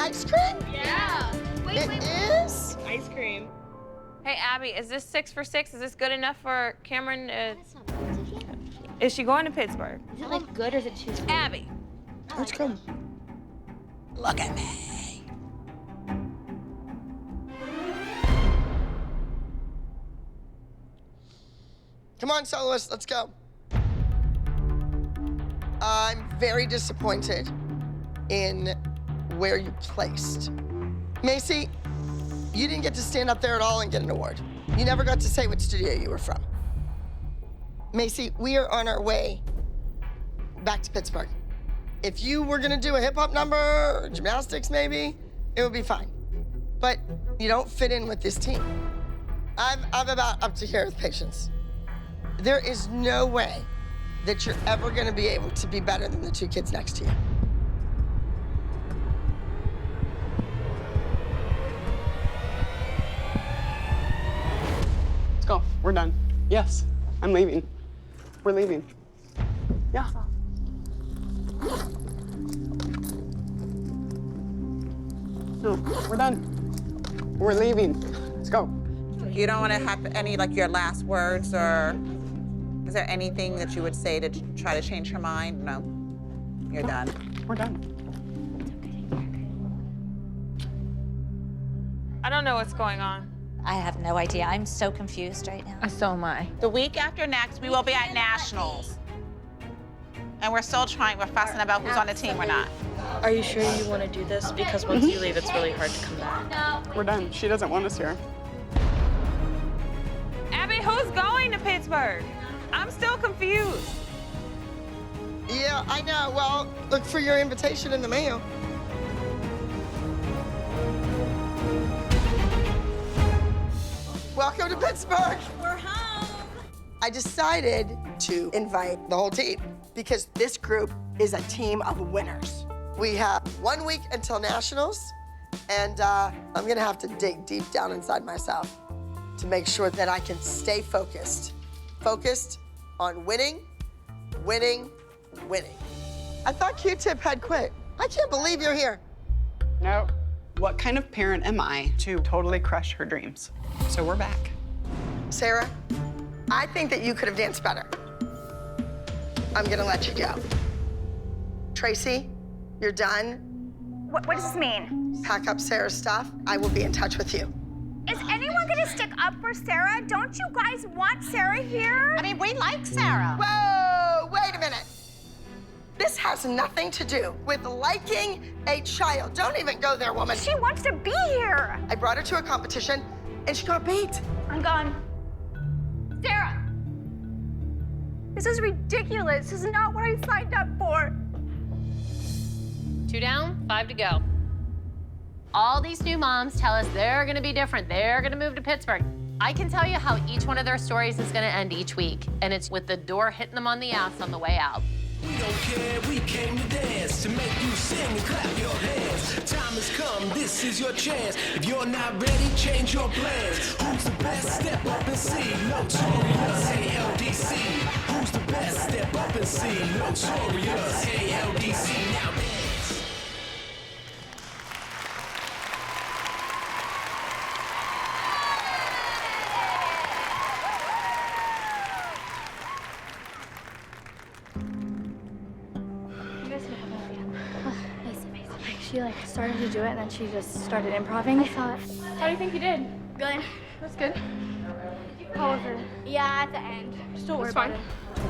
ice cream? Yeah. It is? Ice cream. Hey, Abby, is this 6 for 6? Is this good enough for Cameron? That's not good. Is she going to Pittsburgh? Is it like good or is it too sweet? Abby. Let's come. Look at me. Come on, soloist, let's go. I'm very disappointed in where you placed. Macy, you didn't get to stand up there at all and get an award. You never got to say what studio you were from. Macy, we are on our way back to Pittsburgh. If you were gonna do a hip hop number, or gymnastics maybe, it would be fine. But you don't fit in with this team. I'm about up to here with patience. There is no way that you're ever gonna be able to be better than the two kids next to you. Let's go. We're done. Yes, I'm leaving. We're leaving. Yeah. No, we're done. We're leaving. Let's go. You don't want to have any, like, your last words, or is there anything that you would say to try to change her mind? No, you're done. We're done. I don't know what's going on. I have no idea. I'm so confused right now. So am I. The week after next, we will be at Nationals. And we're still trying, we're fussing about who's on the team or not. Are you sure you want to do this? Because once you leave, it's really hard to come back. We're done. She doesn't want us here. Abby, who's going to Pittsburgh? I'm still confused. Yeah, I know. Well, look for your invitation in the mail. Welcome to Pittsburgh. We're home. I decided to invite the whole team because this group is a team of winners. We have 1 week until Nationals, and I'm gonna have to dig deep down inside myself to make sure that I can stay focused. Focused on winning, winning, winning. I thought Q-Tip had quit. I can't believe you're here. No. What kind of parent am I to totally crush her dreams? So we're back. Sarah, I think that you could have danced better. I'm gonna let you go. Tracy, you're done. What does this mean? Pack up Sarah's stuff. I will be in touch with you. Is anyone gonna stick up for Sarah? Don't you guys want Sarah here? I mean, we like Sarah. Whoa, wait a minute. This has nothing to do with liking a child. Don't even go there, woman. She wants to be here. I brought her to a competition, and she got beat. I'm gone. Sarah! This is ridiculous. This is not what I signed up for. 2 down, 5 to go. All these new moms tell us they're gonna be different. They're gonna move to Pittsburgh. I can tell you how each one of their stories is gonna end each week, and it's with the door hitting them on the ass on the way out. We don't care, we came to dance, to make you sing and clap your hands. Time has come, this is your chance. If you're not ready, change your plans. Who's the best? Step up and see. Notorious ALDC. Who's the best? Step up and see. Notorious ALDC. Now dance. She started to do it and then she just started improving. I saw it. How do you think you did? Good. That's good. How was it? Yeah, at the end. Just don't worry about it.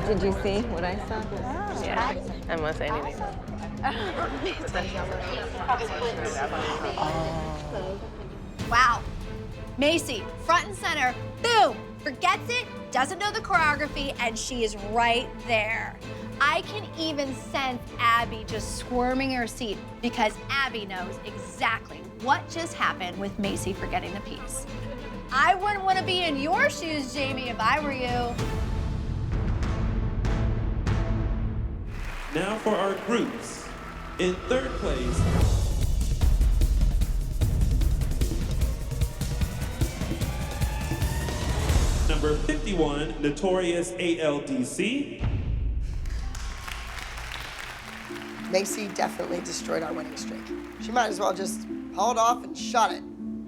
Did you see what I saw? Oh. Yeah. I must say anything. Wow. Macy, front and center, boom, forgets it, doesn't know the choreography, and she is right there. I can even sense Abby just squirming in her seat because Abby knows exactly what just happened with Macy forgetting the piece. I wouldn't want to be in your shoes, Jamie, if I were you. Now for our groups. In third place, number 51, Notorious ALDC. Macy definitely destroyed our winning streak. She might as well just hauled off and shot it,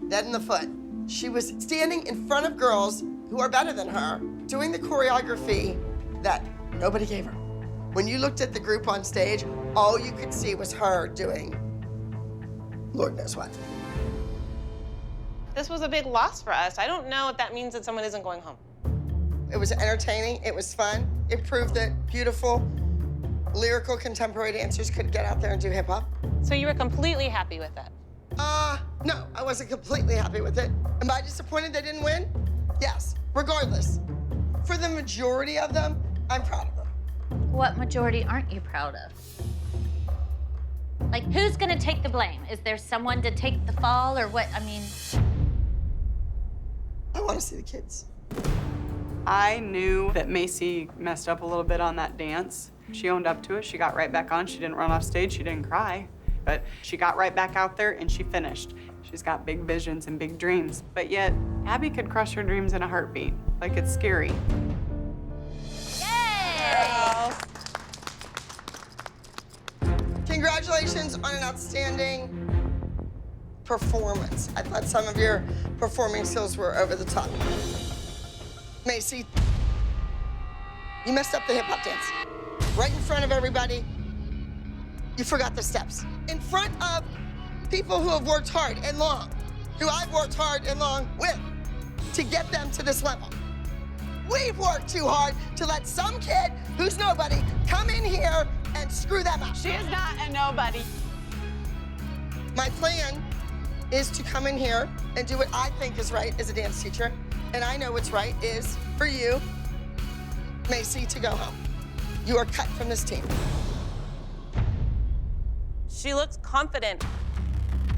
dead in the foot. She was standing in front of girls who are better than her, doing the choreography that nobody gave her. When you looked at the group on stage, all you could see was her doing Lord knows what. This was a big loss for us. I don't know if that means that someone isn't going home. It was entertaining, it was fun. It proved that beautiful, lyrical, contemporary dancers could get out there and do hip hop. So you were completely happy with it? No, I wasn't completely happy with it. Am I disappointed they didn't win? Yes, regardless. For the majority of them, I'm proud of them. What majority aren't you proud of? Like, who's gonna take the blame? Is there someone to take the fall, or what? I mean... I want to see the kids. I knew that Macy messed up a little bit on that dance. She owned up to it. She got right back on. She didn't run off stage. She didn't cry. But she got right back out there and she finished. She's got big visions and big dreams. But yet, Abby could crush her dreams in a heartbeat. Like, it's scary. Yay! Congratulations on an outstanding performance. I thought some of your performing skills were over the top. Macy, you messed up the hip hop dance. Right in front of everybody, you forgot the steps. In front of people who have worked hard and long, who I've worked hard and long with, to get them to this level. We've worked too hard to let some kid who's nobody come in here and screw them up. She is not a nobody. My plan is to come in here and do what I think is right as a dance teacher. And I know what's right is for you, Macy, to go home. You are cut from this team. She looks confident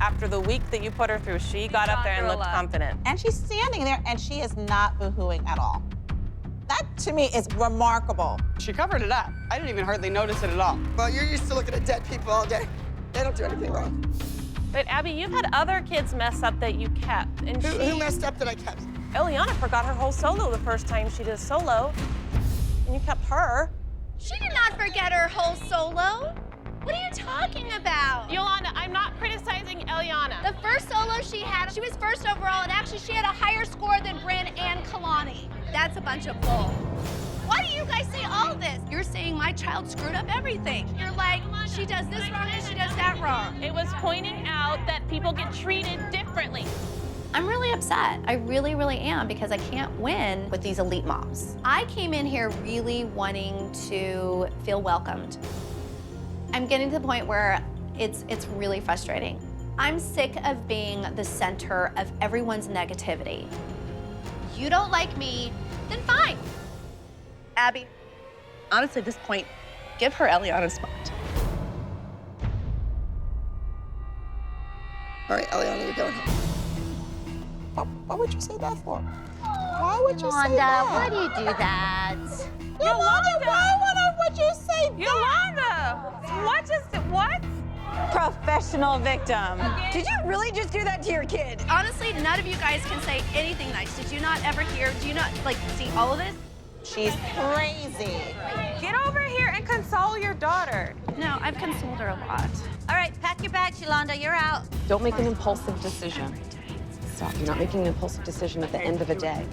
after the week that you put her through. She got up there and looked confident. And she's standing there and she is not boo-hooing at all. That, to me, is remarkable. She covered it up. I didn't even hardly notice it at all. Well, you're used to looking at dead people all day. They don't do anything wrong. But Abby, you've had other kids mess up that you kept. And Who messed up that I kept? Eliana forgot her whole solo the first time she did a solo. And you kept her. She did not forget her whole solo. What are you talking about? Yolanda, I'm not criticizing Eliana. The first solo she had, she was first overall, and actually she had a higher score than Bryn and Kalani. That's a bunch of bull. Why do you guys say all this? You're saying my child screwed up everything. You're like, she does this wrong and she does that wrong. It was pointing out that people get treated differently. I'm really upset. I really, really am, because I can't win with these elite moms. I came in here really wanting to feel welcomed. I'm getting to the point where it's really frustrating. I'm sick of being the center of everyone's negativity. You don't like me, then fine. Abby, honestly, at this point, give her Eliana's spot. All right, Eliana, you're going home. What would you say that for? Why would you say Yolanda, that? why do you do that? Yolanda, why would you say that? Yolanda, what? Professional victim. Did you really just do that to your kid? Honestly, none of you guys can say anything nice. Did you not ever hear, do you not, like, see all of this? She's crazy. Get over here and console your daughter. No, I've consoled her a lot. All right, pack your bags, Yolanda, you're out. Don't make an impulsive decision. Stop. You're not making an impulsive decision at the end of the day.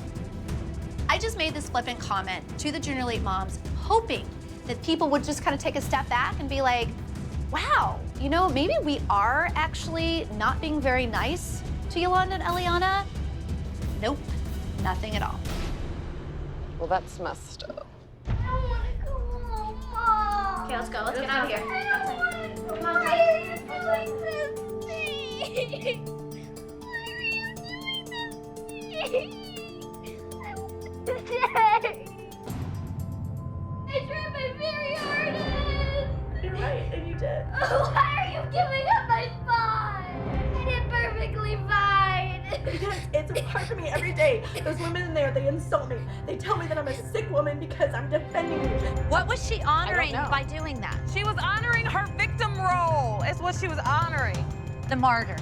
I just made this flippant comment to the Junior Elite moms, hoping that people would just kind of take a step back and be like, wow, you know, maybe we are actually not being very nice to Yolanda and Eliana. Nope, nothing at all. Well, that's messed up. I don't want to go home, Mom. Okay, let's go. Let's get out of here. I don't want to go home. Why are you doing this to me? Why are you doing this to me? Today, I tried my very hardest. You're right, and you did. Why are you giving up my spot? I did perfectly fine. Because it's a part of me every day. Those women in there, they insult me. They tell me that I'm a sick woman because I'm defending you. What was she honoring by doing that? She was honoring her victim role. It's what she was honoring. The martyr.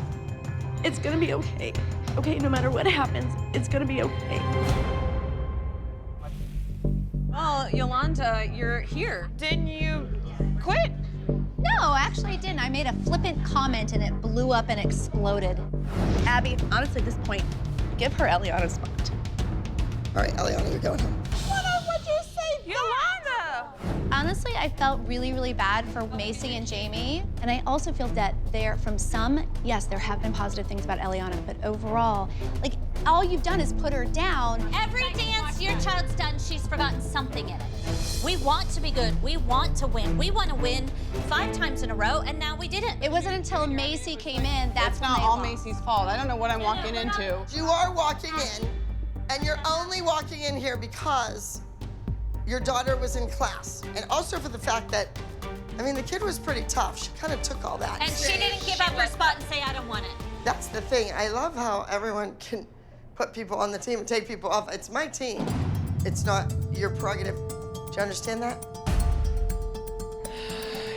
It's gonna be okay. Okay, no matter what happens, it's gonna be okay. Well, Yolanda, you're here. Didn't you quit? No, Actually, I didn't. I made a flippant comment and it blew up and exploded. Abby, honestly, at this point, give her Eliana's spot. All right, Eliana, you're going home. What'd you say? Yolanda! Honestly, I felt really, really bad for Macy and Jamie. And I also feel that yes, there have been positive things about Eliana, but overall, like, all you've done is put her down. Every dance your child's done, she's forgotten something in it. We want to be good. We want to win. We want to win 5 times in a row, and now we didn't. It wasn't until Macy came in that's It's when not they all lost. Macy's fault. I don't know what I'm walking into. You are walking in, and you're only walking in here because your daughter was in class. And also for the fact that, I mean, the kid was pretty tough. She kind of took all that. And she didn't give up her spot and say, I don't want it. That's the thing. I love how everyone can put people on the team and take people off. It's my team. It's not your prerogative. Do you understand that?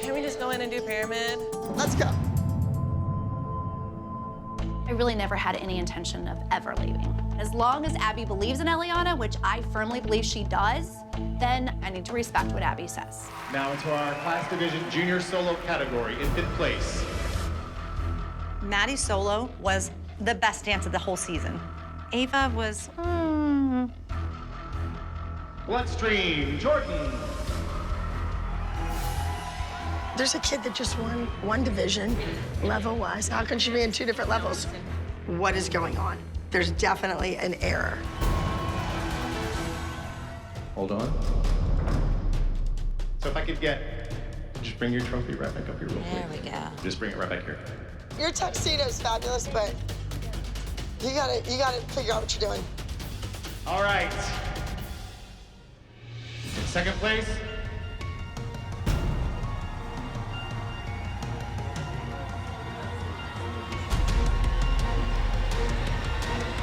Can we just go in and do pyramid? Let's go. I really never had any intention of ever leaving. As long as Abby believes in Eliana, which I firmly believe she does, then I need to respect what Abby says. Now into our class division junior solo category in 5th place. Maddie's solo was the best dance of the whole season. Ava was, Bloodstream, Jordan. There's a kid that just won one division, level-wise. How can she be in 2 different levels? What is going on? There's definitely an error. Hold on. So if I could just bring your trophy right back up here real quick. There we go. Just bring it right back here. Your tuxedo is fabulous, but you gotta figure out what you're doing. All right. In 2nd place,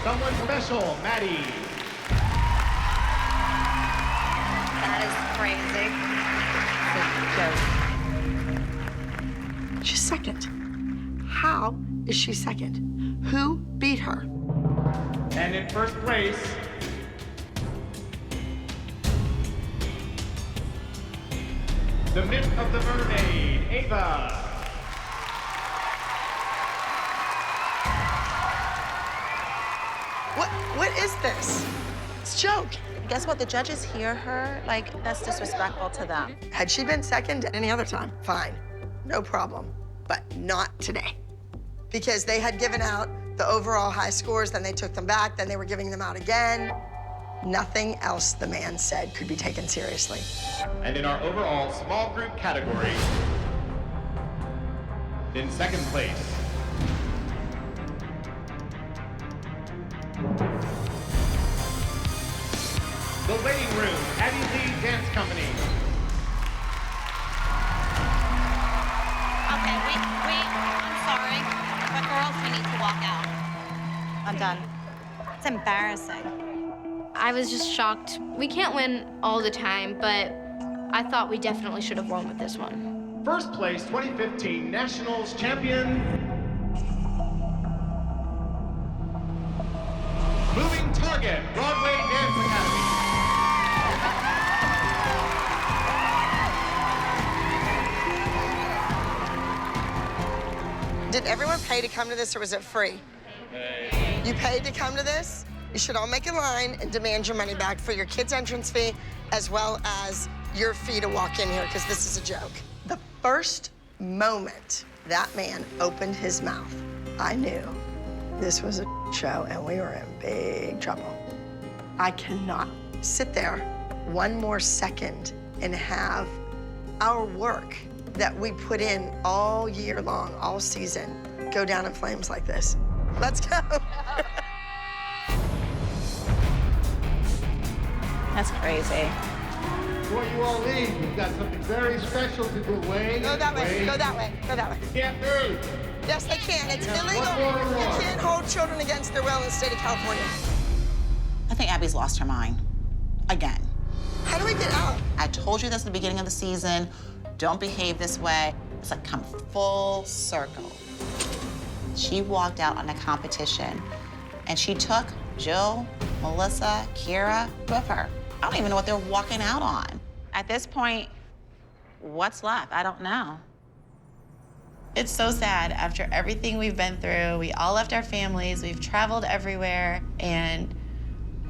someone special, Maddie. that is crazy. She's second. How is she second? Who beat her? And in 1st place, the myth of the mermaid, Ava. What is this? It's a joke. Guess what? The judges hear her. Like, that's disrespectful to them. Had she been second at any other time, fine, no problem, but not today. Because they had given out the overall high scores, then they took them back, then they were giving them out again. Nothing else the man said could be taken seriously. And in our overall small group category, in 2nd place, the Waiting Room, Addie Lee Dance Company. Okay, I'm sorry, but girls, we need to walk out. I'm done. It's embarrassing. I was just shocked. We can't win all the time, but I thought we definitely should have won with this one. 1st place, 2015 Nationals champion, Moving Target, Broadway Dance Academy. Did everyone pay to come to this, or was it free? You paid to come to this? You should all make a line and demand your money back for your kid's entrance fee, as well as your fee to walk in here, because this is a joke. The first moment that man opened his mouth, I knew this was a show and we were in big trouble. I cannot sit there one more second and have our work that we put in all year long, all season, go down in flames like this. Let's go. That's crazy. Before you all leave, we've got something very special to do. Wait. Go that way, go that way, go that way. Get through. Yes, they can. It's illegal. One more. You can't hold children against their will in the state of California. I think Abby's lost her mind. Again. How do we get out? I told you this at the beginning of the season. Don't behave this way. It's like come full circle. She walked out on a competition and she took Jill, Melissa, Kira with her. I don't even know what they're walking out on. At this point, what's left? I don't know. It's so sad. After everything we've been through, we all left our families, we've traveled everywhere, and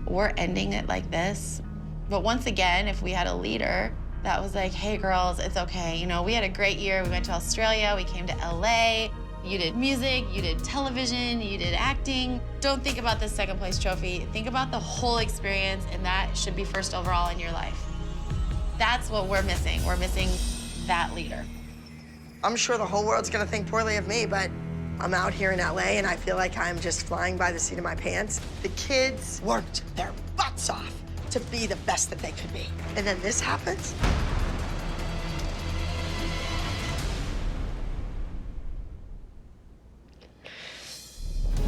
we're ending it like this. But once again, if we had a leader that was like, hey girls, it's okay. You know, we had a great year. We went to Australia, we came to LA. You did music, you did television, you did acting. Don't think about this second place trophy. Think about the whole experience, and that should be first overall in your life. That's what we're missing. We're missing that leader. I'm sure the whole world's gonna think poorly of me, but I'm out here in LA and I feel like I'm just flying by the seat of my pants. The kids worked their butts off to be the best that they could be. And then this happens?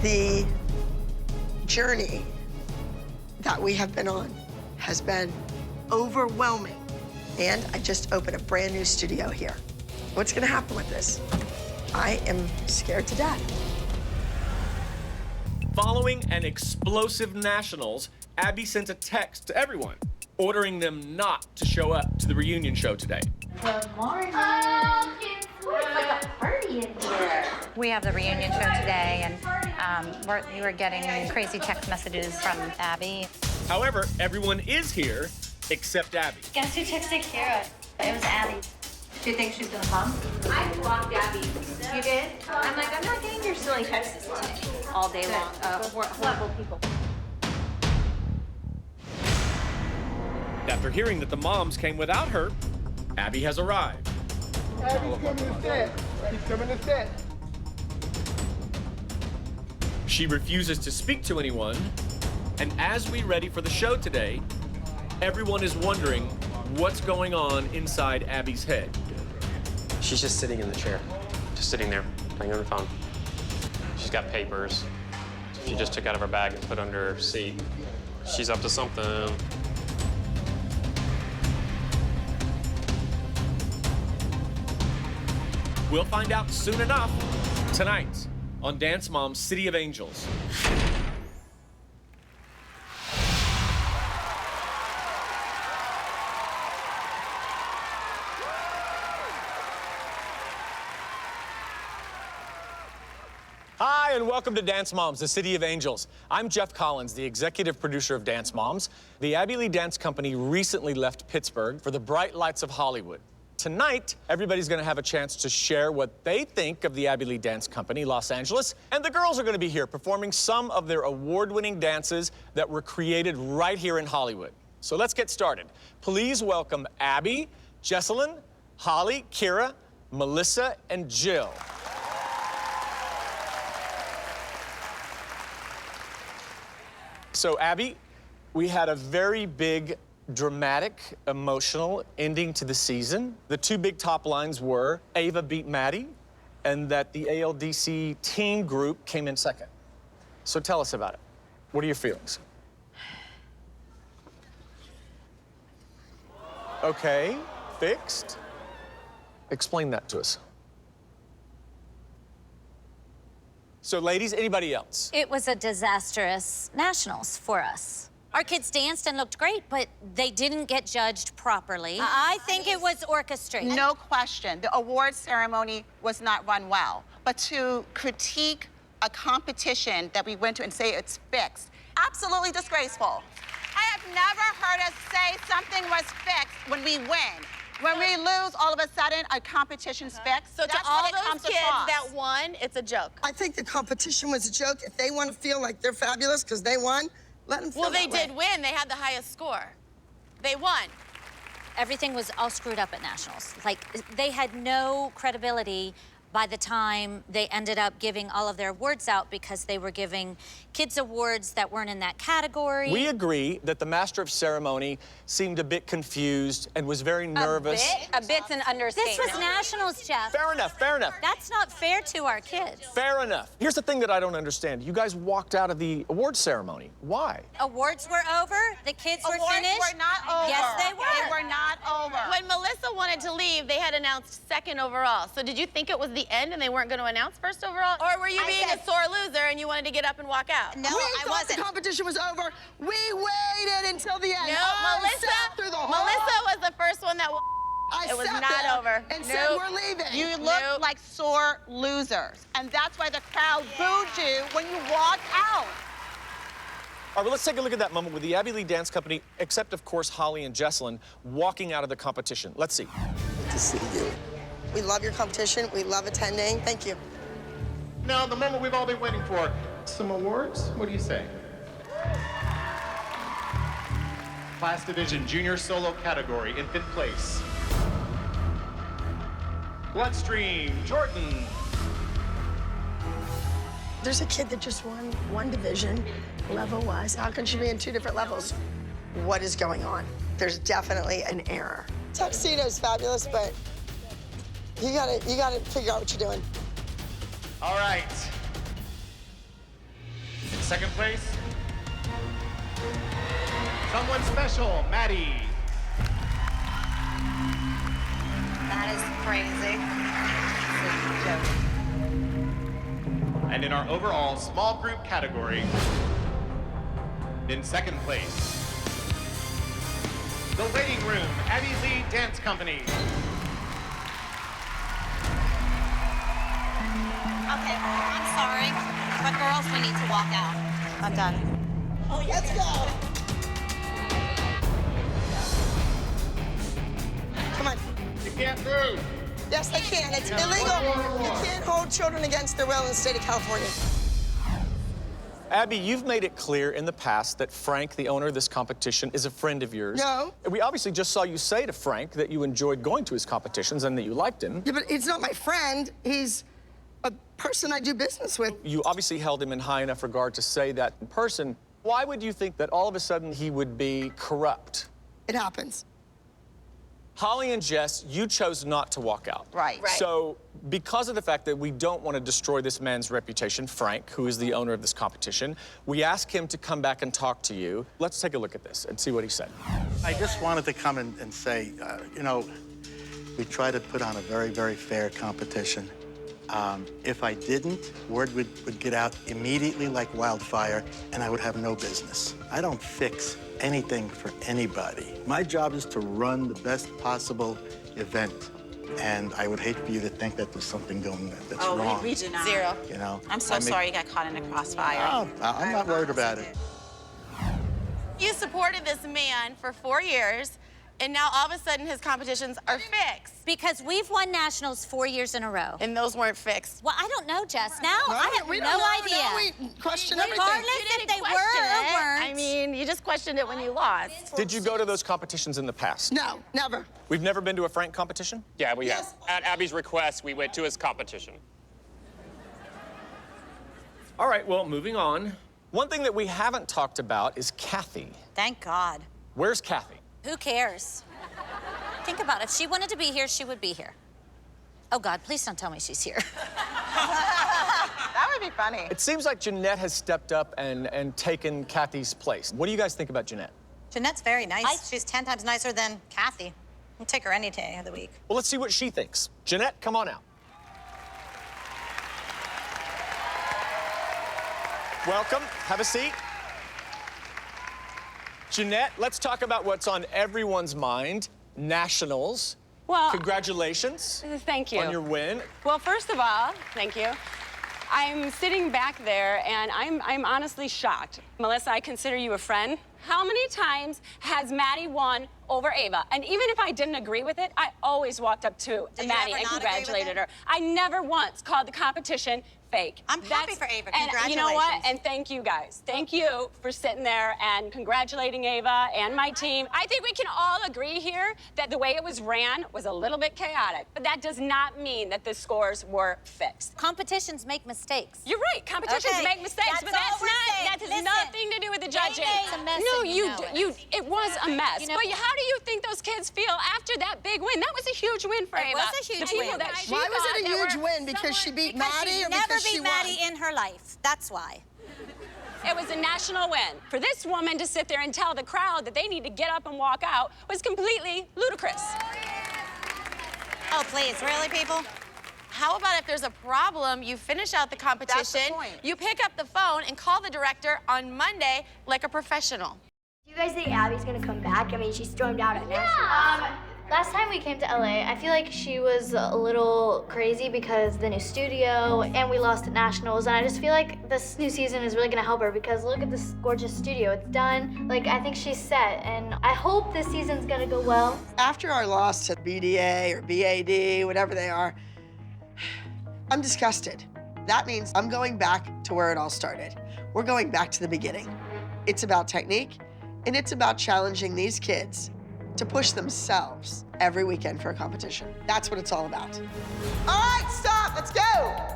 The journey that we have been on has been overwhelming. And I just opened a brand new studio here. What's gonna happen with this? I am scared to death. Following an explosive nationals, Abby sent a text to everyone, ordering them not to show up to the reunion show today. Good morning. Oh, it's like a party in here. We have the reunion show today, and we were getting crazy text messages from Abby. However, everyone is here except Abby. Guess who texted Kira? It was Abby. Do you think she's gonna come? I blocked Abby. You did? I'm like, I'm not getting your silly texts today. All day long. We're horrible people. After hearing that the moms came without her, Abby has arrived. Abby's coming to set. He's coming to set. She refuses to speak to anyone, and as we ready for the show today, everyone is wondering what's going on inside Abby's head. She's just sitting in the chair, just sitting there, playing on her phone. She's got papers. She just took out of her bag and put under her seat. She's up to something. We'll find out soon enough tonight on Dance Mom's City of Angels. Hi, and welcome to Dance Moms, the City of Angels. I'm Jeff Collins, the executive producer of Dance Moms. The Abby Lee Dance Company recently left Pittsburgh for the bright lights of Hollywood. Tonight, everybody's gonna have a chance to share what they think of the Abby Lee Dance Company, Los Angeles, and the girls are gonna be here performing some of their award-winning dances that were created right here in Hollywood. So let's get started. Please welcome Abby, Jessalyn, Holly, Kira, Melissa, and Jill. So, Abby, we had a very big, dramatic, emotional ending to the season. The two big top lines were Ava beat Maddie, and that the ALDC teen group came in second. So tell us about it. What are your feelings? Okay, fixed. Explain that to us. So, ladies, anybody else? It was a disastrous nationals for us. Our kids danced and looked great, but they didn't get judged properly. I think it was orchestrated. No question. The award ceremony was not run well. But to critique a competition that we went to and say it's fixed, absolutely disgraceful. I have never heard us say something was fixed when we win. When we lose, all of a sudden, a competition's fixed. So to all those kids that won, it's a joke. I think the competition was a joke. If they want to feel like they're fabulous because they won, let them feel Well, they that way. did win. They had the highest score. They won. Everything was all screwed up at nationals. Like, they had no credibility by the time they ended up giving all of their awards out because they were giving kids awards that weren't in that category. We agree that the Master of Ceremony seemed a bit confused and was very nervous. A bit's an understatement. This was nationals, Jeff. Fair enough, fair enough. That's not fair to our kids. Fair enough. Here's the thing that I don't understand. You guys walked out of the award ceremony. Why? Awards were over. The kids were Awards finished. were not over. Yes, they were. They were not over. When Melissa wanted to leave, they had announced second overall. So did you think it was the end and they weren't going to announce first overall? Or were you being a sore loser and you wanted to get up and walk out? No, I wasn't. The competition was over. We waited until the end. No, I Melissa sat through the whole... was the first one that It was sat not there over. and said Nope. we're leaving. You look like sore losers. And that's why the crowd booed you when you walked out. All right, well, let's take a look at that moment with the Abby Lee Dance Company, except, of course, Holly and Jesselyn walking out of the competition. Let's see. Good to see you. We love your competition. We love attending. Thank you. Now, the moment we've all been waiting for. Some awards? What do you say? Class division, junior solo category, in 5th place. Bloodstream, Jordan. There's a kid that just won one division, level-wise. How can she be in 2 different levels? What is going on? There's definitely an error. Tuxedo's fabulous, but you gotta figure out what you're doing. All right. 2nd place. Someone special, Maddie. That is crazy. And in our overall small group category, in 2nd place, The Waiting Room, Abby Lee Dance Company. Okay, I'm sorry, but girls, we need to walk out. I'm done. Oh, let's go. Come on. You can't move. Yes, they can. It's illegal. You can't hold children against their will in the state of California. Abby, you've made it clear in the past that Frank, the owner of this competition, is a friend of yours. No. We obviously just saw you say to Frank that you enjoyed going to his competitions and that you liked him. Yeah, but he's not my friend. He's a person I do business with. You obviously held him in high enough regard to say that in person. Why would you think that all of a sudden he would be corrupt? It happens. Holly and Jess, you chose not to walk out. Right. So, because of the fact that we don't want to destroy this man's reputation, Frank, who is the owner of this competition, we asked him to come back and talk to you. Let's take a look at this and see what he said. I just wanted to come and say, you know, we try to put on a very, very fair competition. If I didn't, word would get out immediately like wildfire, and I would have no business. I don't fix anything for anybody. My job is to run the best possible event, and I would hate for you to think that there's something going that's wrong. We do not. Zero. You know? I'm so sorry you got caught in a crossfire. No, I'm not worried about it. You supported this man for 4 years, and now all of a sudden his competitions are fixed. Because we've won nationals 4 years in a row. And those weren't fixed. Well, I don't know, Jess. Now I have we no don't know. idea. Now we question everything. Regardless if they were or weren't. I mean, you just questioned it when you lost. Did you go to those competitions in the past? No, never. We've never been to a Frank competition? Yeah, we have. At Abby's request, we went to his competition. All right, well, moving on. One thing that we haven't talked about is Kathy. Thank God. Where's Kathy? Who cares? Think about it. If she wanted to be here, she would be here. Oh, God, please don't tell me she's here. That would be funny. It seems like Jeanette has stepped up and taken Kathy's place. What do you guys think about Jeanette? Jeanette's very nice. She's 10 times nicer than Kathy. I'll take her any day of the week. Well, let's see what she thinks. Jeanette, come on out. Welcome. Have a seat. Jeanette, let's talk about what's on everyone's mind. Nationals. Well, congratulations. Thank you. On your win. Well, first of all, thank you. I'm sitting back there and I'm honestly shocked. Melissa, I consider you a friend. How many times has Maddie won over Ava? And even if I didn't agree with it, I always walked up to Maddie and congratulated her. I never once called the competition fake. I'm happy for Ava. And Congratulations. you know what? And thank you guys. Thank you for sitting there and congratulating Ava and my team. I think we can all agree here that the way it was ran was a little bit chaotic, but that does not mean that the scores were fixed. Competitions make mistakes. You're right. Competitions Okay, make mistakes, that's but all we're saying. that has Listen, nothing to do with the judging. It's a mess No, and you know it. it was a mess. You know- But how do you think those kids feel after that big win? That was a huge win for It Ava. was a huge the people win. That she Why was thought it a that huge were win? Because she beat Maddie She's or never because she beat Maddie won? in her life. That's why. It was a national win. For this woman to sit there and tell the crowd that they need to get up and walk out was completely ludicrous. Oh, please, really, people? How about if there's a problem, you finish out the competition, That's the point. you pick up the phone and call the director on Monday like a professional. Do you guys think Abby's gonna come back? I mean, she stormed out at Nationals. Last time we came to LA, I feel like she was a little crazy because the new studio and we lost at Nationals, and I just feel like this new season is really gonna help her because look at this gorgeous studio. It's done. Like, I think she's set, and I hope this season's gonna go well. After our loss to BDA or BAD, whatever they are, I'm disgusted. That means I'm going back to where it all started. We're going back to the beginning. It's about technique, and it's about challenging these kids to push themselves every weekend for a competition. That's what it's all about. All right, stop, let's go.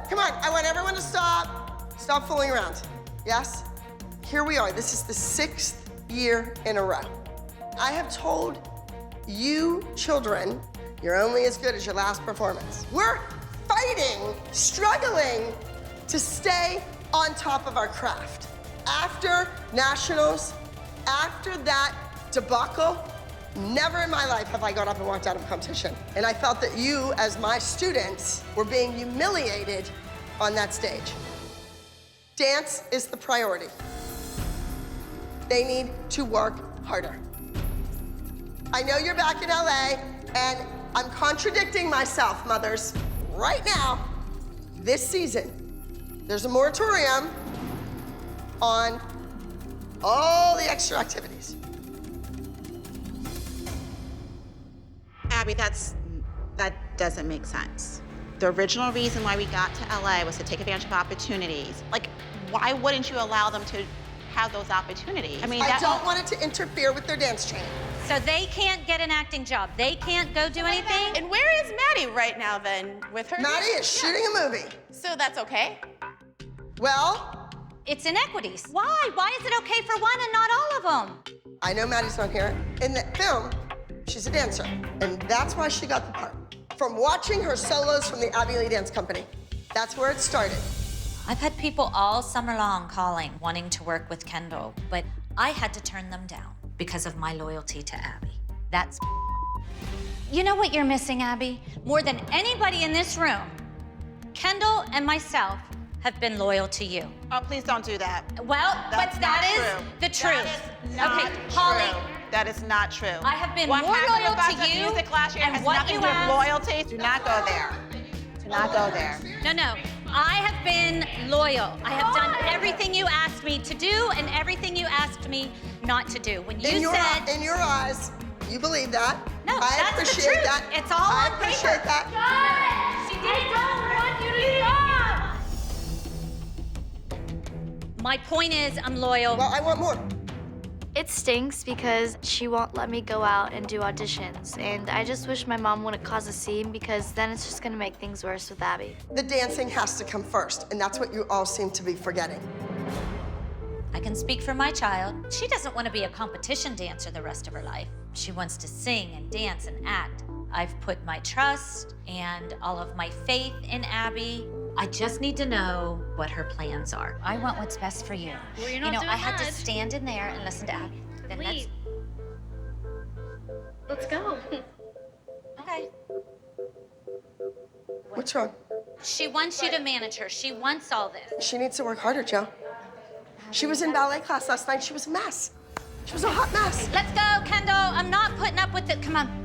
Come on, I want everyone to stop. Stop fooling around, yes? Here we are, this is the 6th year in a row. I have told you children, you're only as good as your last performance. We're fighting, struggling to stay on top of our craft. After Nationals, after that debacle, never in my life have I got up and walked out of a competition. And I felt that you, as my students, were being humiliated on that stage. Dance is the priority. They need to work harder. I know you're back in LA, and I'm contradicting myself, mothers. Right now, this season, there's a moratorium on all the extra activities. Abby, that doesn't make sense. The original reason why we got to LA was to take advantage of opportunities. Like, why wouldn't you allow them to have those opportunities? I mean, I don't want it to interfere with their dance training. So they can't get an acting job. They can't go do anything? And where is Maddie right now then with her? Maddie is shooting a movie. So that's okay? Well, it's inequities. Why? Why is it okay for one and not all of them? I know Maddie's not here. In the film, she's a dancer, and that's why she got the part. From watching her solos from the Abby Lee Dance Company. That's where it started. I've had people all summer long calling, wanting to work with Kendall, but I had to turn them down because of my loyalty to Abby. That's... You know what you're missing, Abby? More than anybody in this room, Kendall and myself have been loyal to you. Oh, please don't do that. Well, That's but that not is true. the truth. That is not okay, Holly. true. That is not true. I have been what more happened loyal about to the you music last year and has what nothing you to do with asked. loyalty. Do not go there. Do not go there. No. I have been loyal. I have done everything you asked me to do and everything you asked me not to do. When you said... In your eyes, you believe that. No, I that's appreciate the truth. that. It's all I on appreciate paper. that. She didn't want you to stop! My point is, I'm loyal. Well, I want more. It stinks because she won't let me go out and do auditions, and I just wish my mom wouldn't cause a scene because then it's just gonna make things worse with Abby. The dancing has to come first, and that's what you all seem to be forgetting. I can speak for my child. She doesn't want to be a competition dancer the rest of her life. She wants to sing and dance and act. I've put my trust and all of my faith in Abby. I just need to know what her plans are. I want what's best for you. Well, you're you not know, doing I had to much. stand in there and listen to Abby. Then Wait. Let's go. Okay. What's wrong? She wants you to manage her. She wants all this. She needs to work harder, Joe. She was in ballet class last night. She was a mess. She was a hot mess. Let's go, Kendall. I'm not putting up with it. Come on.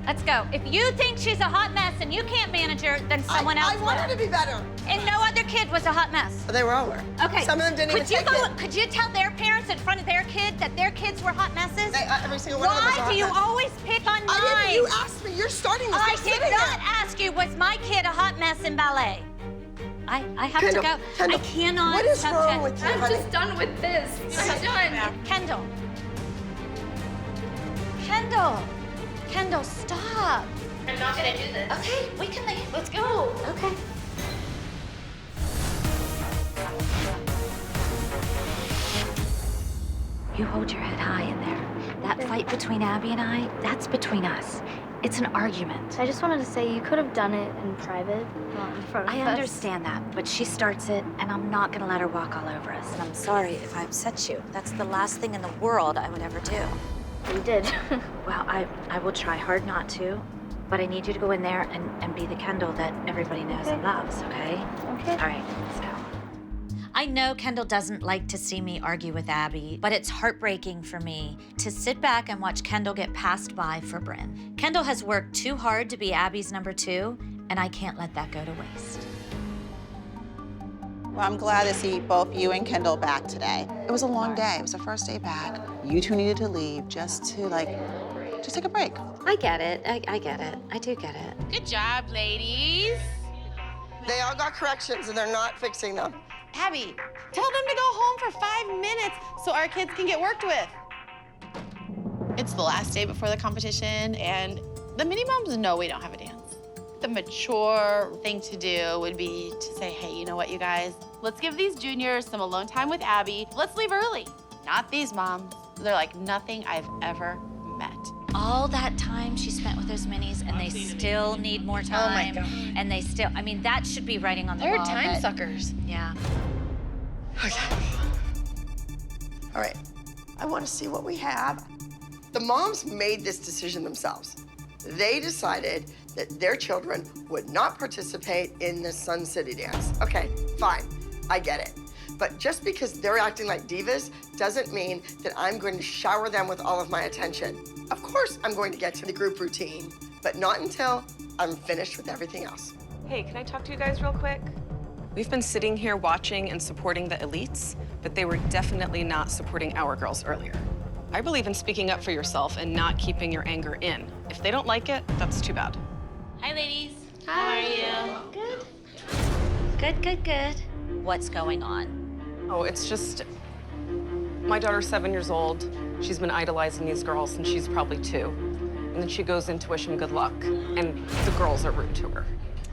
Let's go. If you think she's a hot mess and you can't manage her, then someone else I want her to be better. And no other kid was a hot mess. They were all were. Okay. Some of them didn't even take it. Could you tell their parents in front of their kid that their kids were hot messes? Every single one of them was a Why hot do you mess. always pick on mine? I didn't. You asked me. You're starting this. I I'm did sitting not there. ask you, was my kid a hot mess in ballet? I have Kendall, to go. Kendall, I cannot. what is subject- wrong with you, I'm honey? just done with this. I'm done. Kendall. Kendall. Kendall, stop. I'm not gonna do this. Okay, we can leave. Let's go. Okay. You hold your head high in there. That fight between Abby and I, that's between us. It's an argument. I just wanted to say you could have done it in private, not in front of I us. understand that, but she starts it, and I'm not gonna let her walk all over us. And I'm sorry if I upset you. That's the last thing in the world I would ever do. You did. Well, I will try hard not to, but I need you to go in there and be the Kendall that everybody knows and loves, okay? Okay. All right, let's go. I know Kendall doesn't like to see me argue with Abby, but it's heartbreaking for me to sit back and watch Kendall get passed by for Bryn. Kendall has worked too hard to be Abby's number 2, and I can't let that go to waste. Well, I'm glad to see both you and Kendall back today. It was a long day. It was the first day back. You two needed to leave just to just take a break. I get it. I get it. I do get it. Good job, ladies. They all got corrections and they're not fixing them. Abby, tell them to go home for 5 minutes so our kids can get worked with. It's the last day before the competition, and the mini moms know we don't have a dance. The mature thing to do would be to say, hey, you know what, you guys? Let's give these juniors some alone time with Abby. Let's leave early. Not these moms. They're like nothing I've ever met. All that time she spent with those minis, and they still need more time. Oh my God. And they still, I mean, that should be writing on the wall. They're time but- suckers. Yeah. Okay. All right, I want to see what we have. The moms made this decision themselves. They decided that their children would not participate in the Sun City dance. Okay, fine, I get it. But just because they're acting like divas doesn't mean that I'm going to shower them with all of my attention. Of course, I'm going to get to the group routine, but not until I'm finished with everything else. Hey, can I talk to you guys real quick? We've been sitting here watching and supporting the elites, but they were definitely not supporting our girls earlier. I believe in speaking up for yourself and not keeping your anger in. If they don't like it, that's too bad. Hi, ladies. How are you? Good. Good, good, good. What's going on? Oh, it's just, my daughter's 7 years old. She's been idolizing these girls since she's probably 2. And then she goes in to wish them good luck, and the girls are rude to her.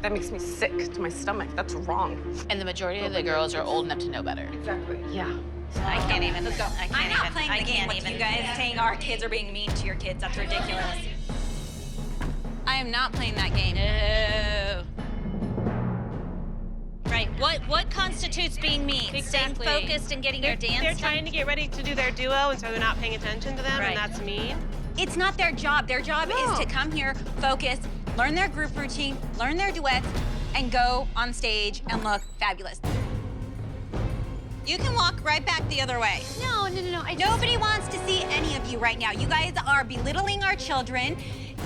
That makes me sick to my stomach. That's wrong. And the majority of the girls are old enough to know better. Exactly. Yeah. I can't even. Let's go. I'm not playing the game with you guys saying our kids are being mean to your kids. That's ridiculous. I am not playing that game. No. Right, what constitutes being mean? Exactly. Staying focused and getting your dance They're done? trying to get ready to do their duo, and so they're not paying attention to them, Right. and that's mean. It's not their job. Their job is to come here, focus, learn their group routine, learn their duets, and go on stage and look fabulous. You can walk right back the other way. No. Nobody wants to see any of you right now. You guys are belittling our children.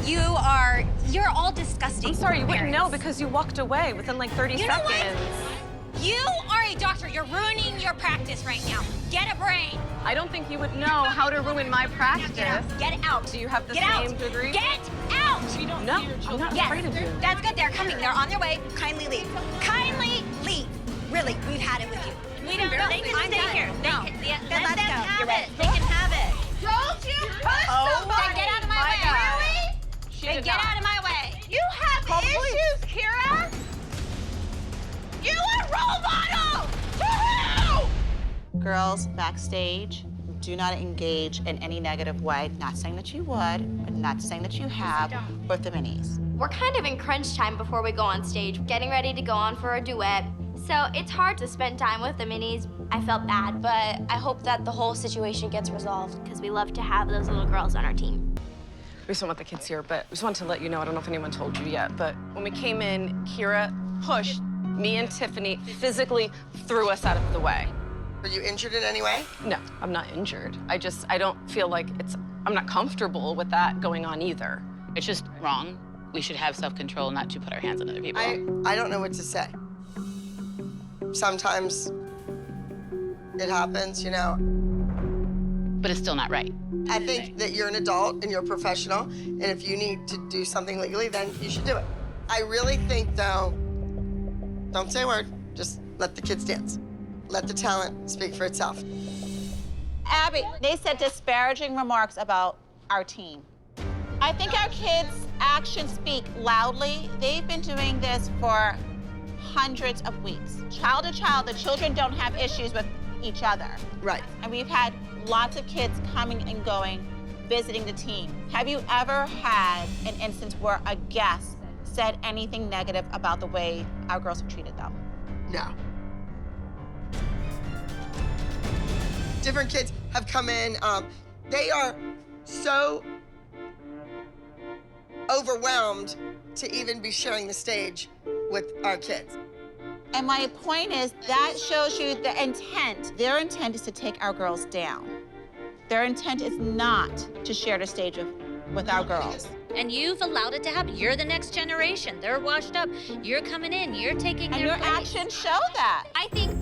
You're all disgusting. I'm sorry, you wouldn't parents. know because you walked away within like 30 You know seconds. what? You are a doctor. You're ruining your practice right now. Get a brain. I don't think you would know how to ruin my practice. Get out. Do you have the Get same out. degree? Get out. No, I'm not afraid of you. That's good. They're coming. They're on their way. Kindly leave. Kindly leave. Really, we've had it with you. We don't know. They can stay here. No. Let them have You're it. right. They can have it. Don't you push somebody! Then get out of my way. Really? Then get out of my way. You have issues, Kira? You are role model! Woohoo! Girls backstage, do not engage in any negative way. Not saying that you would, but not saying that you have, with the minis. We're kind of in crunch time before we go on stage, getting ready to go on for a duet. So it's hard to spend time with the minis. I felt bad, but I hope that the whole situation gets resolved because we love to have those little girls on our team. We just don't want the kids here, but I just wanted to let you know, I don't know if anyone told you yet, but when we came in, Kira pushed me and Tiffany, physically threw us out of the way. Are you injured in any way? No, I'm not injured. I don't feel like I'm not comfortable with that going on either. It's just wrong. We should have self-control not to put our hands on other people. I don't know what to say. Sometimes it happens, you know. But it's still not right. I think that you're an adult and you're a professional, and if you need to do something legally, then you should do it. I really think, though, don't say a word, just let the kids dance. Let the talent speak for itself. Abby, they said disparaging remarks about our team. I think our kids' actions speak loudly. They've been doing this for hundreds of weeks. Child to child, the children don't have issues with each other. Right. And we've had lots of kids coming and going, visiting the team. Have you ever had an instance where a guest said anything negative about the way our girls have treated them? No. Different kids have come in. They are so overwhelmed to even be sharing the stage with our kids. And my point is that shows you the intent. Their intent is to take our girls down. Their intent is not to share the stage with our girls. And you've allowed it to happen. You're the next generation. They're washed up. You're coming in. You're taking And their your place. actions show that. I think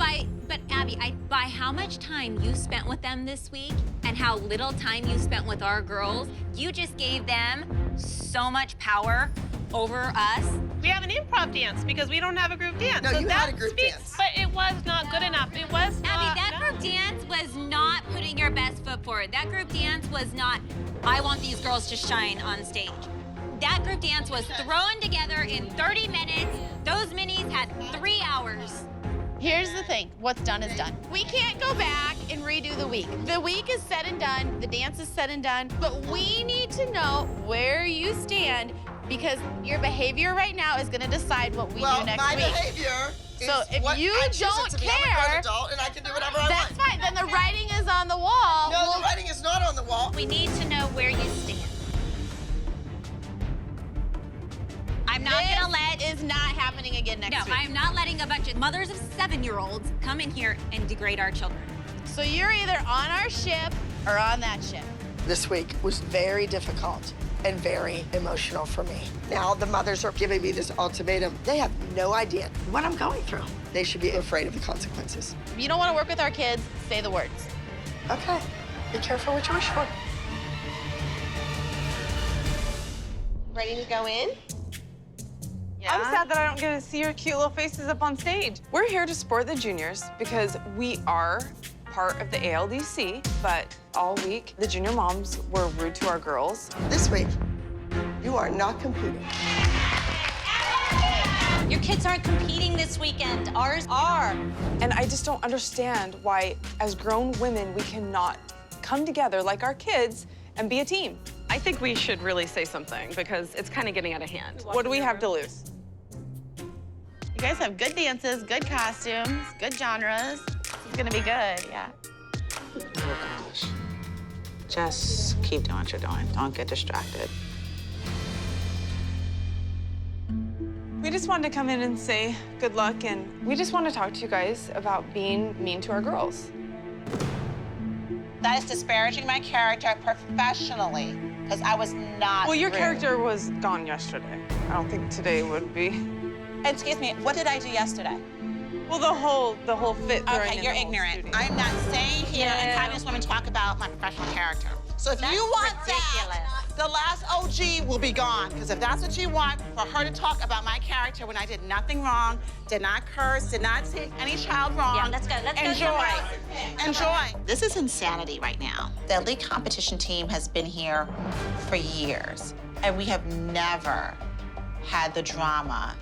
but Abby, by how much time you spent with them this week and how little time you spent with our girls, you just gave them so much power over us. We have an improv dance because we don't have a group dance. No, so you that had a group speaks, dance. But it was not good enough. It was not. Abby, that group dance was not putting your best foot forward. That group dance was not, I want these girls to shine on stage. That group dance was thrown together in 30 minutes. Those minis had 3 hours. Here's the thing, what's done is done. We can't go back and redo the week. The week is said and done, the dance is said and done, but we need to know where you stand because your behavior right now is gonna decide what we do next my week. behavior So is if what you I choose it don't to be. I'm a grown care, adult and I can do whatever I that's want. fine, then the writing is on the wall. No, the writing is not on the wall. We need to know where you stand. I'm not gonna let is not happening again next week. No, I'm not letting a bunch of mothers of 7-year-olds come in here and degrade our children. So you're either on our ship or on that ship. This week was very difficult and very emotional for me. Now the mothers are giving me this ultimatum. They have no idea what I'm going through. They should be afraid of the consequences. If you don't want to work with our kids, say the words. Okay, be careful what you wish for. Ready to go in? I'm sad that I don't get to see your cute little faces up on stage. We're here to support the juniors because we are part of the ALDC, but all week, the junior moms were rude to our girls. This week, you are not competing. Your kids aren't competing this weekend. Ours are. And I just don't understand why, as grown women, we cannot come together like our kids and be a team. I think we should really say something because it's kind of getting out of hand. What do we have to lose? You guys have good dances, good costumes, good genres. It's gonna be good, yeah. Oh, gosh. Just keep doing what you're doing. Don't get distracted. We just wanted to come in and say good luck, and we just want to talk to you guys about being mean to our girls. That is disparaging my character professionally, because I was not Well, your rude. character was gone yesterday. I don't think today would be. Excuse me, what did I do yesterday? Well, the whole fit throwing Okay, in you're the whole ignorant. studio. I'm not staying here and having this woman talk about my professional character. So if you want that, the last OG will be gone. Because if that's what you want, for her to talk about my character when I did nothing wrong, did not curse, did not take any child wrong. Yeah, let's go. Let's go Enjoy. somewhere. Enjoy. This is insanity right now. The elite competition team has been here for years, and we have never had the drama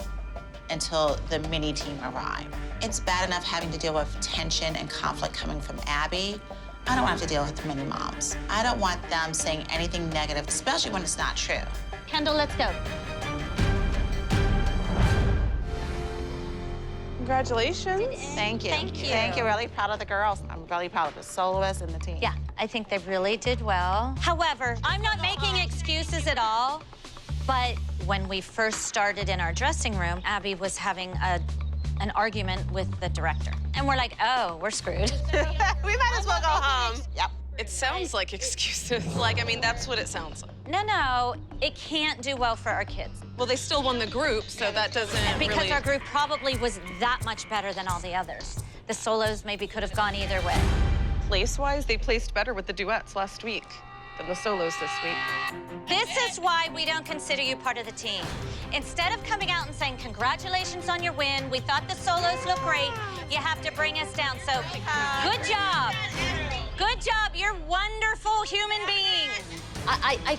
until the mini team arrived. It's bad enough having to deal with tension and conflict coming from Abby. I don't have to deal with mini moms. I don't want them saying anything negative, especially when it's not true. Kendall, let's go. Congratulations. Thank you. Thank you. Thank you. Really proud of the girls. I'm really proud of the soloists and the team. Yeah, I think they really did well. However, I'm not making excuses at all, but when we first started in our dressing room, Abby was having an argument with the director. And we're like, oh, we're screwed. We might as well go home. Yep. It sounds like excuses. Like, I mean, that's what it sounds like. No, it can't do well for our kids. Well, they still won the group, so that doesn't Because really... our group probably was that much better than all the others. The solos maybe could have gone either way. Place-wise, they placed better with the duets last week than the solos this week. This is why we don't consider you part of the team. Instead of coming out and saying, congratulations on your win, we thought the solos looked great, you have to bring us down. So, good job. Good job. You're wonderful human beings. I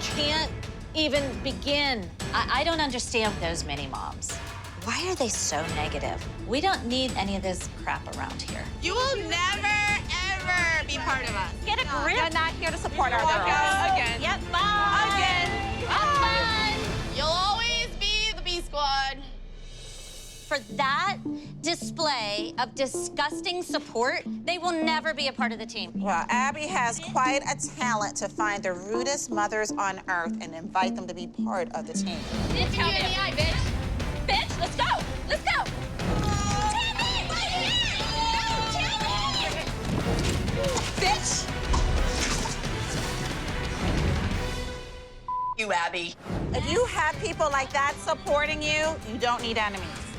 can't even begin. I don't understand those mini moms. Why are they so negative? We don't need any of this crap around here. You will never, ever be part of us. Get a grip. You're not here to support our girls. Again. Yep, bye. Again. Have fun. You'll always be the B squad. For that display of disgusting support, they will never be a part of the team. Well, Abby has quite a talent to find the rudest mothers on earth and invite them to be part of the team. Didn't tell me. Bitch, let's go. Let's go. you, Abby. If you have people like that supporting you, you don't need enemies.